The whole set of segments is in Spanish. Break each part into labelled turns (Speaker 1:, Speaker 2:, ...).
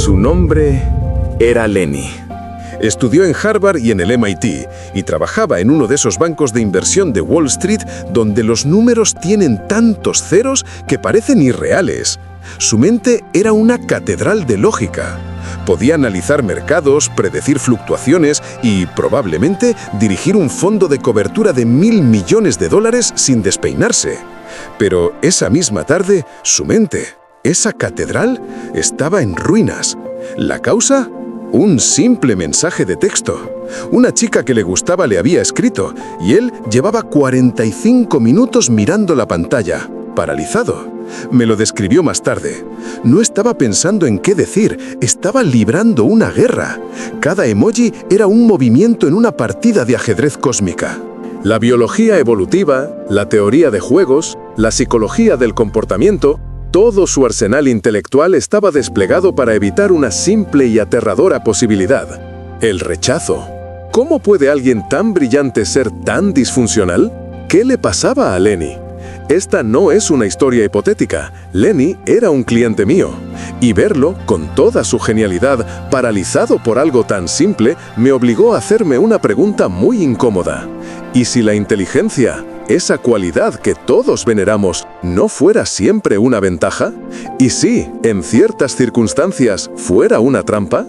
Speaker 1: Su nombre era Lenny. Estudió en Harvard y en el MIT y trabajaba en uno de esos bancos de inversión de Wall Street donde los números tienen tantos ceros que parecen irreales. Su mente era una catedral de lógica. Podía analizar mercados, predecir fluctuaciones y, probablemente, dirigir un fondo de cobertura de $1.000 millones sin despeinarse. Pero esa misma tarde, su mente, esa catedral, estaba en ruinas. ¿La causa? Un simple mensaje de texto. Una chica que le gustaba le había escrito y él llevaba 45 minutos mirando la pantalla, paralizado. Me lo describió más tarde. No estaba pensando en qué decir, estaba librando una guerra. Cada emoji era un movimiento en una partida de ajedrez cósmica. La biología evolutiva, la teoría de juegos, la psicología del comportamiento, todo su arsenal intelectual estaba desplegado para evitar una simple y aterradora posibilidad: el rechazo. ¿Cómo puede alguien tan brillante ser tan disfuncional? ¿Qué le pasaba a Lenny? Esta no es una historia hipotética. Lenny era un cliente mío. Y verlo, con toda su genialidad, paralizado por algo tan simple, me obligó a hacerme una pregunta muy incómoda. ¿Y si la inteligencia, esa cualidad que todos veneramos, no fuera siempre una ventaja? ¿Y si, en ciertas circunstancias, fuera una trampa?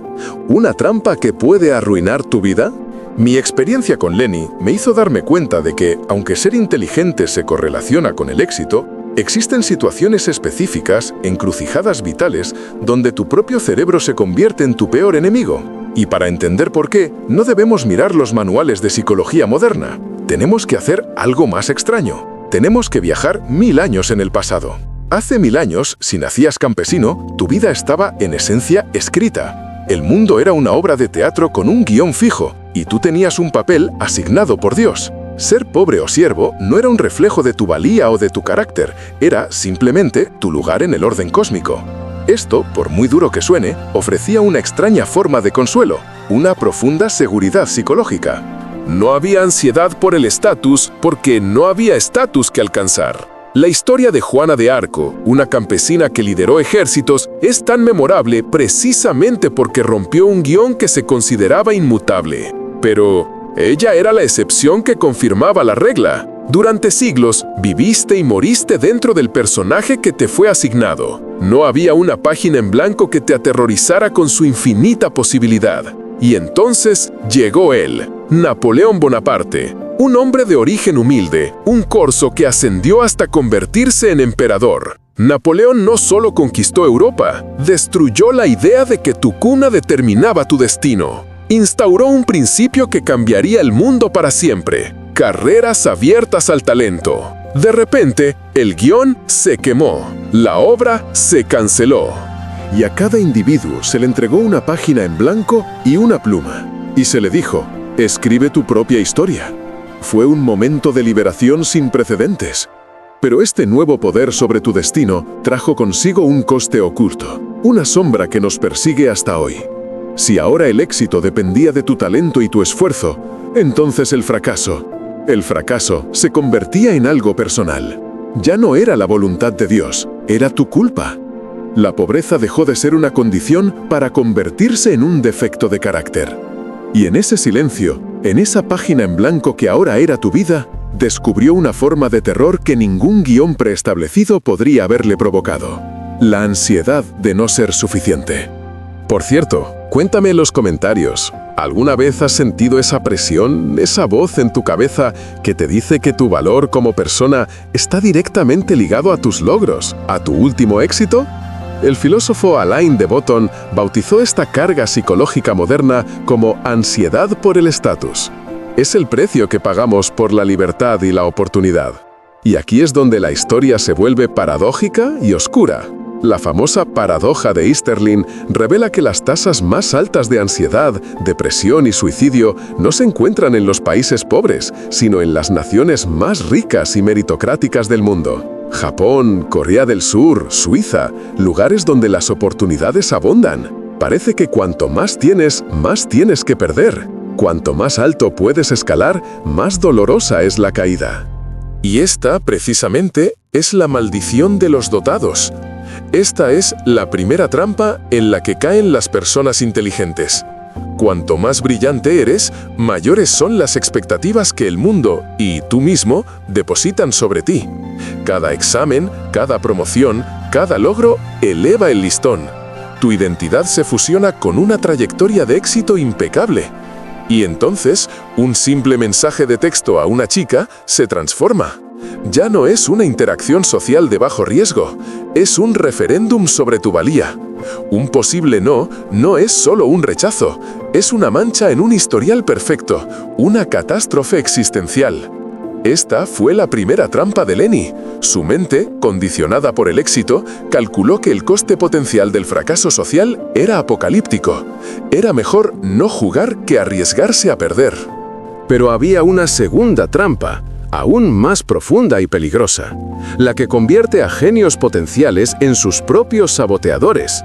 Speaker 1: ¿Una trampa que puede arruinar tu vida? Mi experiencia con Lenny me hizo darme cuenta de que, aunque ser inteligente se correlaciona con el éxito, existen situaciones específicas, encrucijadas vitales, donde tu propio cerebro se convierte en tu peor enemigo. Y para entender por qué, no debemos mirar los manuales de psicología moderna. Tenemos que hacer algo más extraño. Tenemos que viajar 1000 años en el pasado. Hace 1000 años, si nacías campesino, tu vida estaba, en esencia, escrita. El mundo era una obra de teatro con un guión fijo, y tú tenías un papel asignado por Dios. Ser pobre o siervo no era un reflejo de tu valía o de tu carácter, era simplemente tu lugar en el orden cósmico. Esto, por muy duro que suene, ofrecía una extraña forma de consuelo, una profunda seguridad psicológica. No había ansiedad por el estatus porque no había estatus que alcanzar. La historia de Juana de Arco, una campesina que lideró ejércitos, es tan memorable precisamente porque rompió un guión que se consideraba inmutable. Pero ella era la excepción que confirmaba la regla. Durante siglos, viviste y moriste dentro del personaje que te fue asignado. No había una página en blanco que te aterrorizara con su infinita posibilidad. Y entonces llegó él, Napoleón Bonaparte, un hombre de origen humilde, un corso que ascendió hasta convertirse en emperador. Napoleón no solo conquistó Europa, destruyó la idea de que tu cuna determinaba tu destino. Instauró un principio que cambiaría el mundo para siempre: carreras abiertas al talento. De repente, el guión se quemó, la obra se canceló. Y a cada individuo se le entregó una página en blanco y una pluma. Y se le dijo: escribe tu propia historia. Fue un momento de liberación sin precedentes. Pero este nuevo poder sobre tu destino trajo consigo un coste oculto, una sombra que nos persigue hasta hoy. Si ahora el éxito dependía de tu talento y tu esfuerzo, entonces el fracaso se convertía en algo personal. Ya no era la voluntad de Dios, era tu culpa. La pobreza dejó de ser una condición para convertirse en un defecto de carácter. Y en ese silencio, en esa página en blanco que ahora era tu vida, descubrió una forma de terror que ningún guión preestablecido podría haberle provocado: la ansiedad de no ser suficiente. Por cierto, cuéntame en los comentarios, ¿alguna vez has sentido esa presión, esa voz en tu cabeza que te dice que tu valor como persona está directamente ligado a tus logros, a tu último éxito? El filósofo Alain de Botton bautizó esta carga psicológica moderna como ansiedad por el estatus. Es el precio que pagamos por la libertad y la oportunidad. Y aquí es donde la historia se vuelve paradójica y oscura. La famosa paradoja de Easterlin revela que las tasas más altas de ansiedad, depresión y suicidio no se encuentran en los países pobres, sino en las naciones más ricas y meritocráticas del mundo. Japón, Corea del Sur, Suiza, lugares donde las oportunidades abundan. Parece que cuanto más tienes que perder. Cuanto más alto puedes escalar, más dolorosa es la caída. Y esta, precisamente, es la maldición de los dotados.
Speaker 2: Esta es la primera trampa en la que caen las personas inteligentes. Cuanto más brillante eres, mayores son las expectativas que el mundo y tú mismo depositan sobre ti. Cada examen, cada promoción, cada logro eleva el listón. Tu identidad se fusiona con una trayectoria de éxito impecable. Y entonces, un simple mensaje de texto a una chica se transforma. Ya no es una interacción social de bajo riesgo, es un referéndum sobre tu valía. Un posible no es solo un rechazo, es una mancha en un historial perfecto, una catástrofe existencial. Esta fue la primera trampa de Lenny. Su mente, condicionada por el éxito, calculó que el coste potencial del fracaso social era apocalíptico. Era mejor no jugar que arriesgarse a perder.
Speaker 1: Pero había una segunda trampa, aún más profunda y peligrosa, la que convierte a genios potenciales en sus propios saboteadores.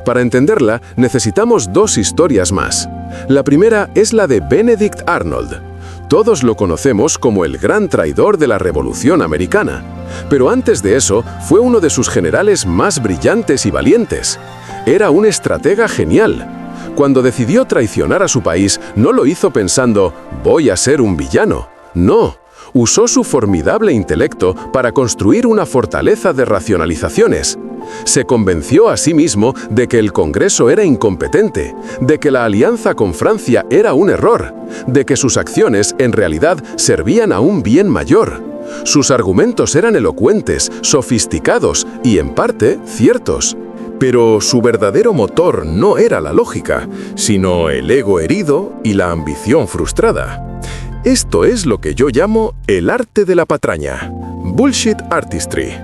Speaker 1: Para entenderla, necesitamos dos historias más. La primera es la de Benedict Arnold. Todos lo conocemos como el gran traidor de la Revolución Americana, pero antes de eso fue uno de sus generales más brillantes y valientes. Era un estratega genial. Cuando decidió traicionar a su país, no lo hizo pensando, voy a ser un villano. No, usó su formidable intelecto para construir una fortaleza de racionalizaciones. Se convenció a sí mismo de que el Congreso era incompetente, de que la alianza con Francia era un error, de que sus acciones en realidad servían a un bien mayor. Sus argumentos eran elocuentes, sofisticados y en parte ciertos. Pero su verdadero motor no era la lógica, sino el ego herido y la ambición frustrada. Esto es lo que yo llamo el arte de la patraña, bullshit artistry.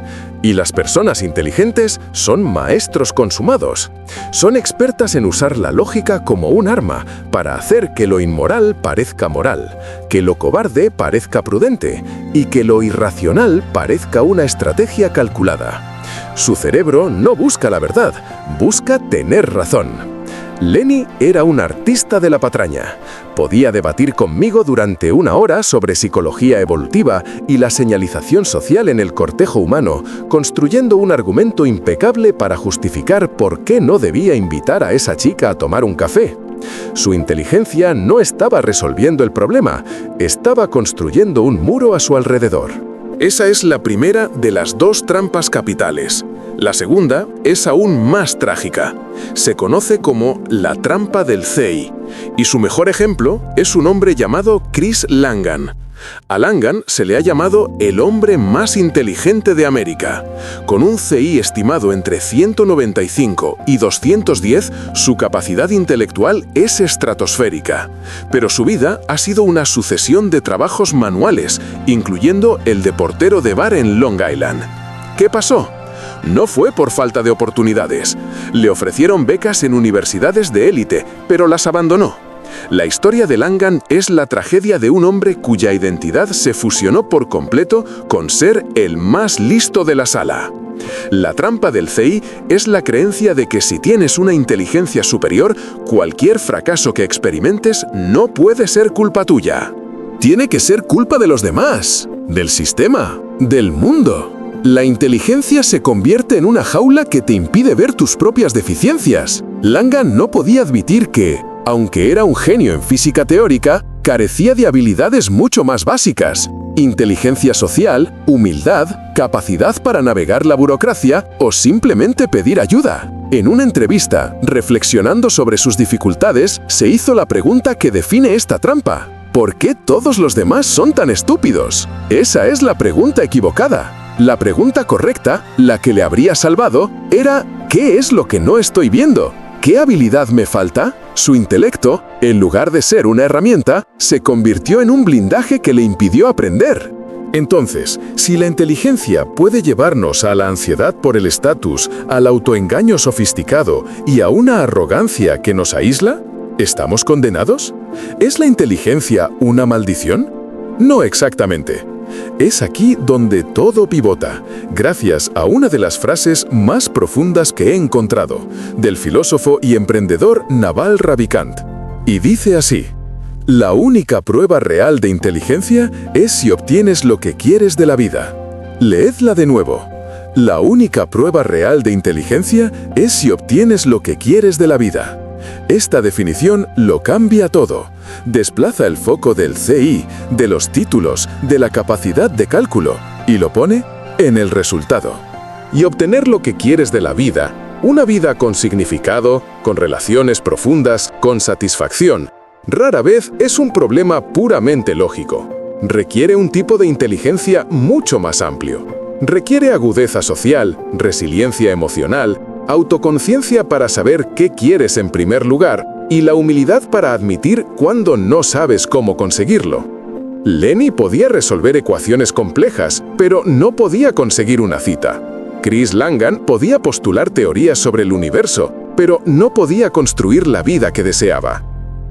Speaker 1: Y las personas inteligentes son maestros consumados. Son expertas en usar la lógica como un arma para hacer que lo inmoral parezca moral, que lo cobarde parezca prudente y que lo irracional parezca una estrategia calculada. Su cerebro no busca la verdad, busca tener razón. Lenny era un artista de la patraña. Podía debatir conmigo durante 1 hora sobre psicología evolutiva y la señalización social en el cortejo humano, construyendo un argumento impecable para justificar por qué no debía invitar a esa chica a tomar un café. Su inteligencia no estaba resolviendo el problema, estaba construyendo un muro a su alrededor. Esa es la primera de las 2 trampas capitales. La segunda es aún más trágica. Se conoce como la trampa del CI, y su mejor ejemplo es un hombre llamado Chris Langan. A Langan se le ha llamado el hombre más inteligente de América. Con un CI estimado entre 195 y 210, su capacidad intelectual es estratosférica. Pero su vida ha sido una sucesión de trabajos manuales, incluyendo el de portero de bar en Long Island. ¿Qué pasó? No fue por falta de oportunidades. Le ofrecieron becas en universidades de élite, pero las abandonó. La historia de Langan es la tragedia de un hombre cuya identidad se fusionó por completo con ser el más listo de la sala. La trampa del CI es la creencia de que si tienes una inteligencia superior, cualquier fracaso que experimentes no puede ser culpa tuya. Tiene que ser culpa de los demás, del sistema, del mundo. La inteligencia se convierte en una jaula que te impide ver tus propias deficiencias. Langan no podía admitir que, aunque era un genio en física teórica, carecía de habilidades mucho más básicas: inteligencia social, humildad, capacidad para navegar la burocracia o simplemente pedir ayuda. En una entrevista, reflexionando sobre sus dificultades, se hizo la pregunta que define esta trampa: ¿por qué todos los demás son tan estúpidos? Esa es la pregunta equivocada. La pregunta correcta, la que le habría salvado, era ¿qué es lo que no estoy viendo? ¿Qué habilidad me falta? Su intelecto, en lugar de ser una herramienta, se convirtió en un blindaje que le impidió aprender. Entonces, si la inteligencia puede llevarnos a la ansiedad por el estatus, al autoengaño sofisticado y a una arrogancia que nos aísla, ¿estamos condenados? ¿Es la inteligencia una maldición? No exactamente. Es aquí donde todo pivota, gracias a una de las frases más profundas que he encontrado, del filósofo y emprendedor Naval Ravikant. Y dice así: la única prueba real de inteligencia es si obtienes lo que quieres de la vida. Leedla de nuevo.
Speaker 2: La única prueba real de inteligencia es si obtienes lo que quieres de la vida. Esta definición lo cambia todo. Desplaza el foco del CI, de los títulos, de la capacidad de cálculo y lo pone en el resultado. Y obtener lo que quieres de la vida, una vida con significado, con relaciones profundas, con satisfacción, rara vez es un problema puramente lógico. Requiere un tipo de inteligencia mucho más amplio. Requiere agudeza social, resiliencia emocional, autoconciencia para saber qué quieres en primer lugar y la humildad para admitir cuando no sabes cómo conseguirlo. Lenny podía resolver ecuaciones complejas, pero no podía conseguir una cita. Chris Langan podía postular teorías sobre el universo, pero no podía construir la vida que deseaba.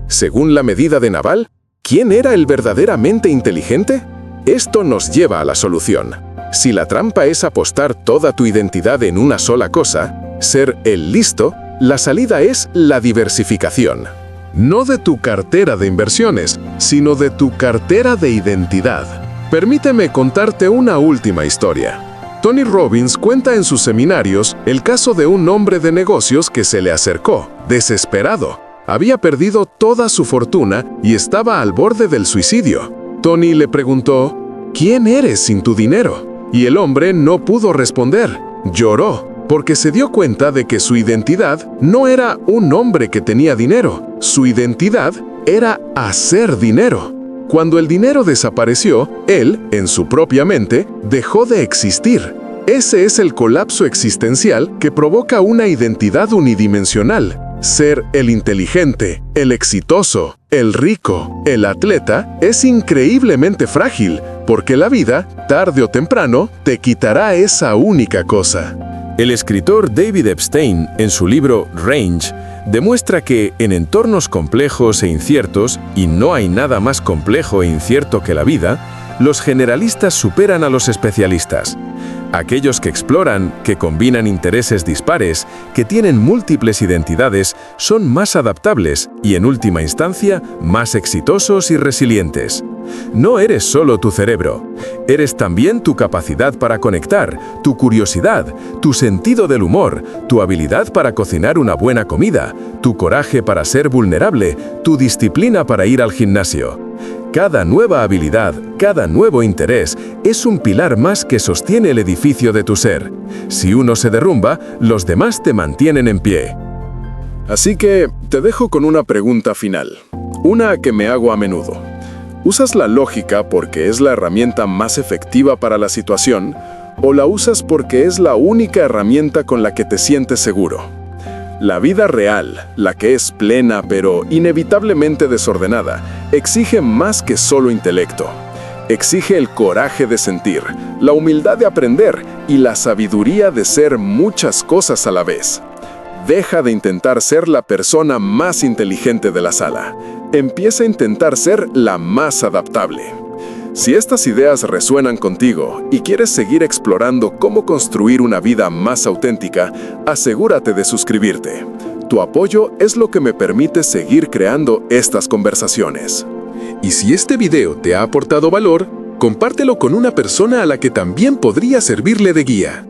Speaker 2: Según la medida de Naval, ¿quién era el verdaderamente inteligente? Esto nos lleva a la solución. Si la trampa es apostar toda tu identidad en una sola cosa, ser el listo, la salida es la diversificación. No de tu cartera de inversiones, sino de tu cartera de identidad. Permíteme contarte una última historia. Tony Robbins cuenta en sus seminarios el caso de un hombre de negocios que se le acercó, desesperado. Había perdido toda su fortuna y estaba al borde del suicidio. Tony le preguntó, ¿quién eres sin tu dinero? Y el hombre no pudo responder. Lloró, porque se dio cuenta de que su identidad no era un hombre que tenía dinero. Su identidad era hacer dinero. Cuando el dinero desapareció, él, en su propia mente, dejó de existir. Ese es el colapso existencial que provoca una identidad unidimensional. Ser el inteligente, el exitoso, el rico, el atleta es increíblemente frágil, porque la vida, tarde o temprano, te quitará esa única cosa. El escritor David Epstein, en su libro Range, demuestra que en entornos complejos e inciertos, y no hay nada más complejo e incierto que la vida, los generalistas superan a los especialistas. Aquellos que exploran, que combinan intereses dispares, que tienen múltiples identidades, son más adaptables y, en última instancia, más exitosos y resilientes. No eres solo tu cerebro, eres también tu capacidad para conectar, tu curiosidad, tu sentido del humor, tu habilidad para cocinar una buena comida, tu coraje para ser vulnerable, tu disciplina para ir al gimnasio. Cada nueva habilidad, cada nuevo interés, es un pilar más que sostiene el edificio de tu ser. Si uno se derrumba, los demás te mantienen en pie. Así que te dejo con una pregunta final, una que me hago a menudo. ¿Usas la lógica porque es la herramienta más efectiva para la situación o la usas porque es la única herramienta con la que te sientes seguro? La vida real, la que es plena pero inevitablemente desordenada, exige más que solo intelecto. Exige el coraje de sentir, la humildad de aprender y la sabiduría de ser muchas cosas a la vez. Deja de intentar ser la persona más inteligente de la sala. Empieza a intentar ser la más adaptable. Si estas ideas resuenan contigo y quieres seguir explorando cómo construir una vida más auténtica, asegúrate de suscribirte. Tu apoyo es lo que me permite seguir creando estas conversaciones. Y si este video te ha aportado valor, compártelo con una persona a la que también podría servirle de guía.